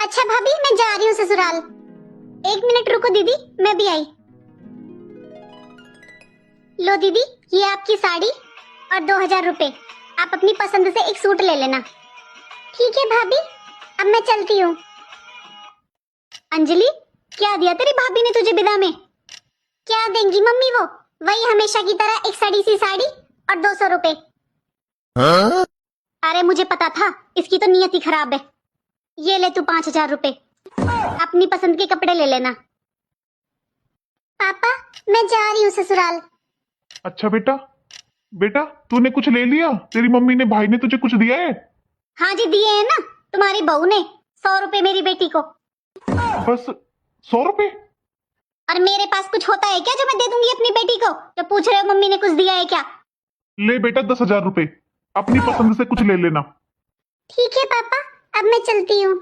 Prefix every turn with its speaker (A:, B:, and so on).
A: अच्छा भाभी, मैं जा रही हूँ ससुराल। 1 मिनट रुको दीदी, मैं भी आई। लो दीदी, ये आपकी साड़ी और 2000 रुपए। आप अपनी पसंद से एक सूट ले लेना। ठीक है भाभी, अब मैं चलती हूँ। अंजलि, क्या दिया तेरी भाभी ने तुझे विदा में? क्या देंगी मम्मी वो? वही हमेशा की तरह एक सड़ी सी साड़ी और 200 रुपए। अरे मुझे पता था, इसकी तो नियत ही खराब है। ये ले तू 5000 रुपए, अपनी पसंद के कपड़े ले लेना। पापा, मैं जा रही हूँ ससुराल।
B: अच्छा बेटा, बेटा तूने कुछ ले लिया? तेरी मम्मी ने, भाई ने तुझे कुछ दिया है?
A: हाँ जी, दिए हैं ना, तुम्हारी बहू ने 100 रुपए मेरी बेटी को।
B: बस 100 रुपए?
A: और मेरे पास कुछ होता है क्या जो मैं दे दूंगी अपनी बेटी को? जो पूछ रहे हो मम्मी ने कुछ दिया है क्या?
B: ले बेटा 10,000 रुपए, अपनी पसंद से कुछ ले लेना।
A: ठीक है पापा, अब मैं चलती हूँ।